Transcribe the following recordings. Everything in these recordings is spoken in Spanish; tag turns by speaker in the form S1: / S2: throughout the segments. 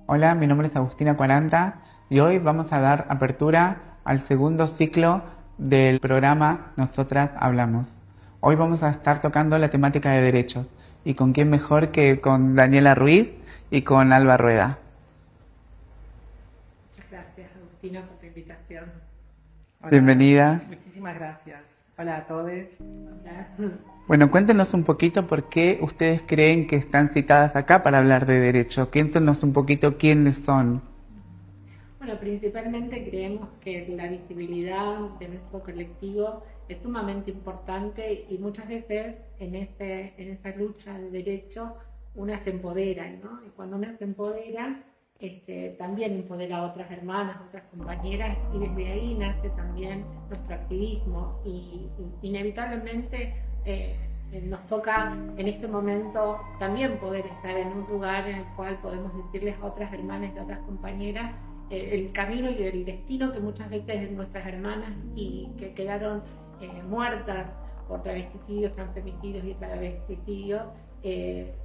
S1: Hola, mi nombre es Agustina 40 y hoy vamos a dar apertura al segundo ciclo del programa Nosotras Hablamos. Hoy vamos a estar tocando la temática de derechos y con quién mejor que con Daniela Ruiz y con Alba Rueda.
S2: Muchas gracias, Agustina, por la invitación.
S3: Hola,
S1: Bienvenidas.
S3: muchísimas gracias. Hola a todos.
S2: Hola.
S1: Bueno, cuéntenos un poquito por qué ustedes creen que están citadas acá para hablar de derechos. Cuéntenos un poquito quiénes son.
S2: Bueno, principalmente creemos que la visibilidad de nuestro colectivo es sumamente importante y muchas veces en esa lucha de derechos una se empodera, ¿no? Y cuando una se empodera, también empodera a otras hermanas, a otras compañeras, y desde ahí nace también nuestro activismo y inevitablemente nos toca en este momento también poder estar en un lugar en el cual podemos decirles a otras hermanas y a otras compañeras el camino y el destino que muchas veces nuestras hermanas y que quedaron muertas por travesticidios, transfemicidios y travesticidios,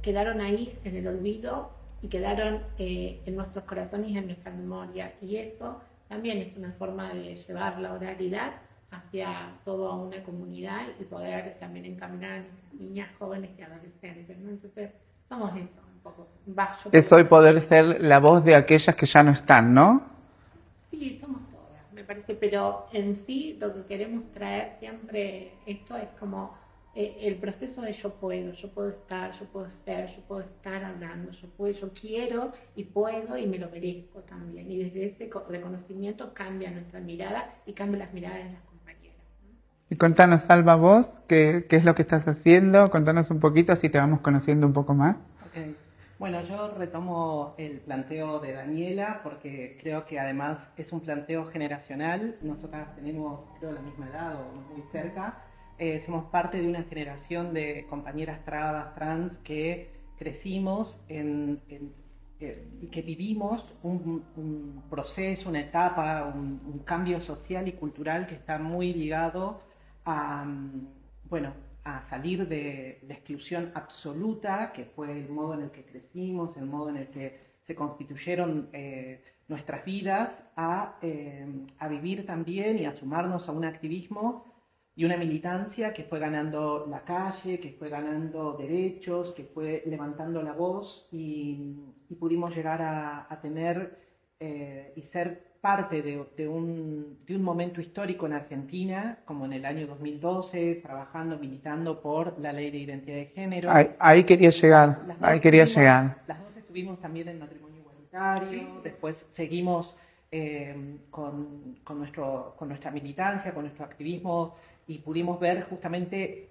S2: quedaron ahí en el olvido y quedaron en nuestros corazones y en nuestra memoria. Y eso también es una forma de llevar la oralidad hacia toda una comunidad y poder también encaminar a nuestras niñas, jóvenes y adolescentes, ¿no? Entonces, somos eso un poco.
S1: Es hoy poder ser la voz de aquellas que ya no están, ¿no?
S2: Sí, somos todas, me parece, pero en sí lo que queremos traer siempre esto es como el proceso de yo puedo estar, yo puedo ser, yo puedo estar hablando, yo quiero y puedo y me lo merezco también. Y desde ese reconocimiento cambia nuestra mirada y cambia las miradas de las compañeras, ¿no?
S1: Y contanos, Alba, vos, qué es lo que estás haciendo, contanos un poquito, así te vamos conociendo un poco más.
S3: Ok. Bueno, yo retomo el planteo de Daniela porque creo que además es un planteo generacional. Nosotras tenemos, creo, la misma edad o muy cerca. Somos parte de una generación de compañeras trans que crecimos y que vivimos un proceso, una etapa, un cambio social y cultural que está muy ligado a, bueno, a salir de la exclusión absoluta, que fue el modo en el que crecimos, el modo en el que se constituyeron nuestras vidas, a vivir también y a sumarnos a un activismo y una militancia que fue ganando la calle, que fue ganando derechos, que fue levantando la voz y pudimos llegar a tener y ser parte de un momento histórico en Argentina, como en el año 2012, trabajando, militando por la ley de identidad de género.
S1: Ahí quería llegar,
S3: Las dos estuvimos también en matrimonio igualitario, después seguimos con nuestra militancia, con nuestro activismo, y pudimos ver justamente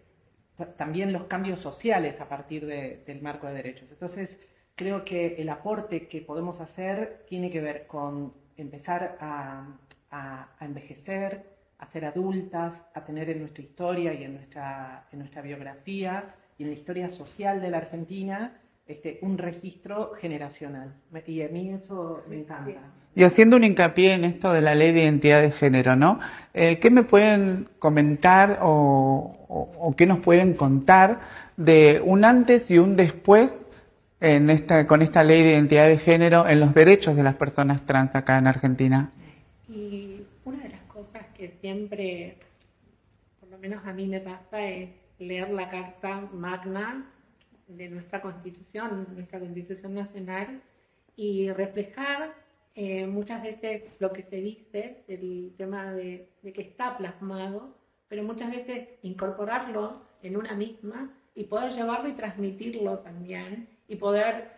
S3: también los cambios sociales a partir del marco de derechos. Entonces, creo que el aporte que podemos hacer tiene que ver con empezar a envejecer, a ser adultas, a tener en nuestra historia y en nuestra biografía y en la historia social de la Argentina un registro generacional. Y a mí eso me encanta.
S1: Y haciendo un hincapié en esto de la ley de identidad de género, ¿no? ¿Qué me pueden comentar o qué nos pueden contar de un antes y un después con esta ley de identidad de género en los derechos de las personas trans acá en Argentina?
S2: Y una de las cosas que siempre, por lo menos a mí me pasa, es leer la Carta Magna de nuestra Constitución Nacional, y reflejar muchas veces lo que se dice del tema de que está plasmado, pero muchas veces incorporarlo en una misma y poder llevarlo y transmitirlo también, y poder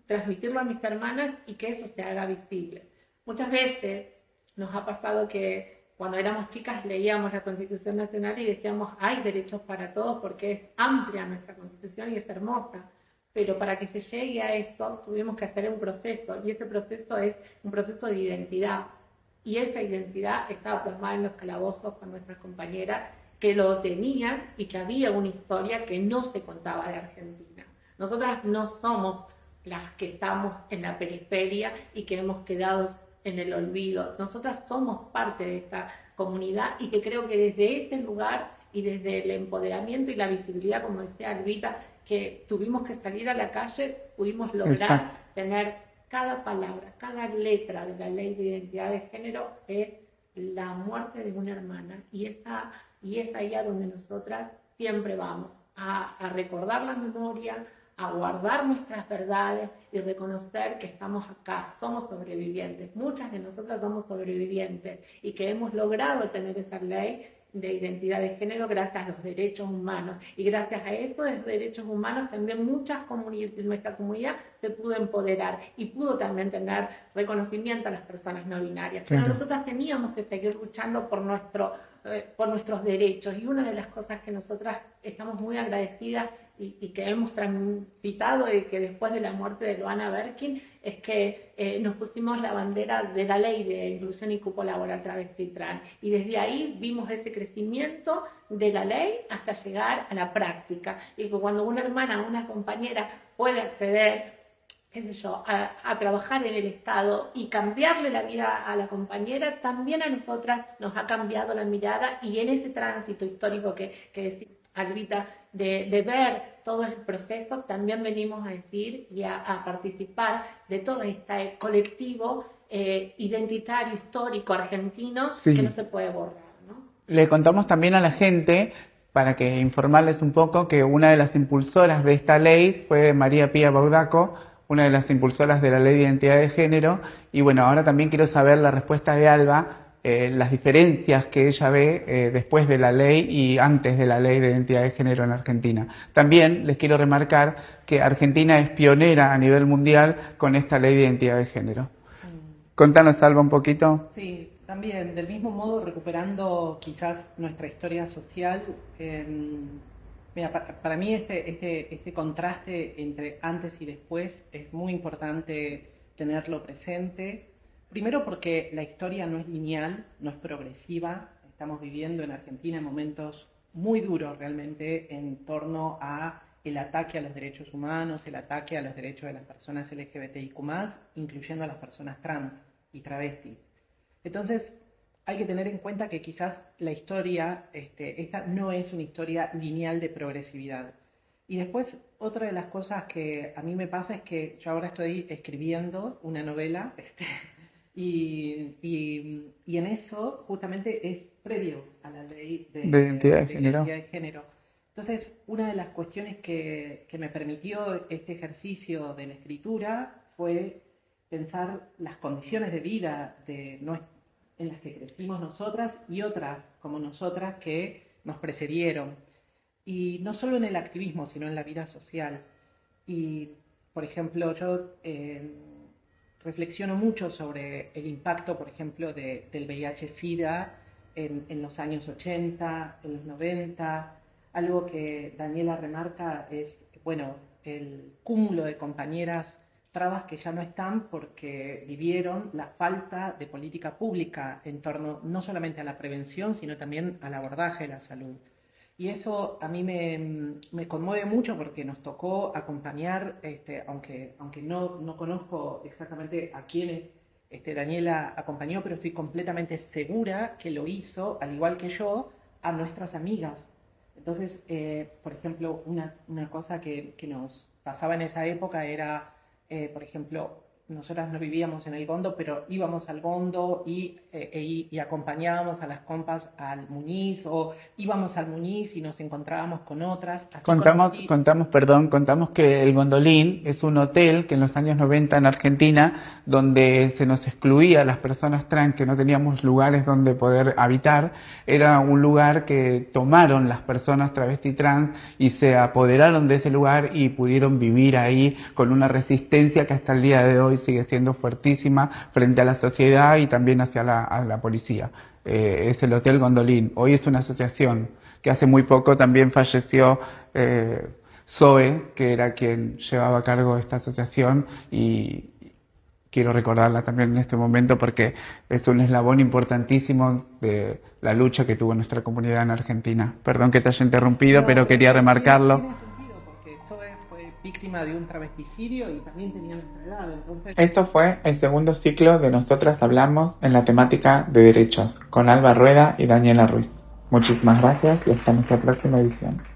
S2: transmitirlo a mis hermanas y que eso se haga visible. Muchas veces nos ha pasado que cuando éramos chicas leíamos la Constitución Nacional y decíamos hay derechos para todos porque es amplia nuestra Constitución y es hermosa, pero para que se llegue a eso tuvimos que hacer un proceso, y ese proceso es un proceso de identidad, y esa identidad estaba plasmada en los calabozos con nuestras compañeras que lo tenían y que había una historia que no se contaba de Argentina. Nosotras no somos las que estamos en la periferia y que hemos quedado en el olvido. Nosotras somos parte de esta comunidad y que creo que desde ese lugar y desde el empoderamiento y la visibilidad, como decía Albita, que tuvimos que salir a la calle, pudimos lograr tener cada palabra, cada letra de la ley de identidad de género es la muerte de una hermana, y es ahí a donde nosotras siempre vamos, a recordar la memoria, a guardar nuestras verdades y reconocer que estamos acá, somos sobrevivientes. Muchas de nosotras somos sobrevivientes y que hemos logrado tener esa ley de identidad de género gracias a los derechos humanos, y gracias a eso de los derechos humanos también muchas comunidades de nuestra comunidad se pudo empoderar y pudo también tener reconocimiento a las personas no binarias. Pero nosotras teníamos que seguir luchando por nuestros derechos, y una de las cosas que nosotras estamos muy agradecidas y que hemos transitado y que después de la muerte de Luana Berkin es que nos pusimos la bandera de la ley de inclusión y cupo laboral travesti trans, y desde ahí vimos ese crecimiento de la ley hasta llegar a la práctica, y que cuando una hermana, una compañera puede acceder, qué sé yo, a trabajar en el Estado y cambiarle la vida a la compañera, también a nosotras nos ha cambiado la mirada, y en ese tránsito histórico que decía Alvita, de ver todo el proceso, también venimos a decir y a participar de todo este colectivo identitario, histórico, argentino, que no se puede borrar, ¿no?
S1: Le contamos también a la gente, para que informarles un poco, que una de las impulsoras de esta ley fue María Pía Baudaco, una de las impulsoras de la Ley de Identidad de Género, y bueno, ahora también quiero saber la respuesta de Alba, las diferencias que ella ve después de la ley y antes de la Ley de Identidad de Género en Argentina. También les quiero remarcar que Argentina es pionera a nivel mundial con esta Ley de Identidad de Género. Contanos, Alba, un poquito.
S3: Sí, también, del mismo modo, recuperando quizás nuestra historia social. Mira, para mí este contraste entre antes y después es muy importante tenerlo presente. Primero porque la historia no es lineal, no es progresiva. Estamos viviendo en Argentina momentos muy duros realmente en torno a el ataque a los derechos humanos, el ataque a los derechos de las personas LGBTIQ+, incluyendo a las personas trans y travestis. Entonces, hay que tener en cuenta que quizás la historia, esta no es una historia lineal de progresividad. Y después, otra de las cosas que a mí me pasa es que yo ahora estoy escribiendo una novela, y en eso justamente es previo a la ley de
S1: identidad
S3: de género. Entonces, una de las cuestiones que me permitió este ejercicio de la escritura fue pensar las condiciones de vida en las que crecimos nosotras y otras como nosotras que nos precedieron. Y no solo en el activismo, sino en la vida social. Y, por ejemplo, yo reflexiono mucho sobre el impacto, por ejemplo, del VIH-Sida en los años 80, en los 90. Algo que Daniela remarca es, bueno, el cúmulo de compañeras trabas que ya no están porque vivieron la falta de política pública en torno no solamente a la prevención, sino también al abordaje de la salud. Y eso a mí me conmueve mucho porque nos tocó acompañar, aunque no conozco exactamente a quiénes Daniela acompañó, pero estoy completamente segura que lo hizo, al igual que yo, a nuestras amigas. Entonces, por ejemplo, una cosa que nos pasaba en esa época era, por ejemplo, nosotras no vivíamos en el Gondo, pero íbamos al Gondo y acompañábamos a las compas al Muñiz, o íbamos al Muñiz y nos encontrábamos con otras.
S1: Contamos que el Gondolín es un hotel que en los años 90 en Argentina, donde se nos excluía a las personas trans, que no teníamos lugares donde poder habitar. Era un lugar que tomaron las personas travesti trans y se apoderaron de ese lugar y pudieron vivir ahí con una resistencia que hasta el día de hoy sigue siendo fuertísima frente a la sociedad y también hacia la policía. Es el Hotel Gondolín. Hoy es una asociación que hace muy poco también falleció Zoe, que era quien llevaba a cargo esta asociación, y quiero recordarla también en este momento porque es un eslabón importantísimo de la lucha que tuvo nuestra comunidad en Argentina. Perdón que te haya interrumpido, pero quería remarcarlo.
S3: Víctima de un travesticidio y también tenía nuestra edad, entonces...
S1: Esto fue el segundo ciclo de Nosotras Hablamos en la temática de derechos, con Alba Rueda y Daniela Ruiz. Muchísimas gracias y hasta nuestra próxima edición.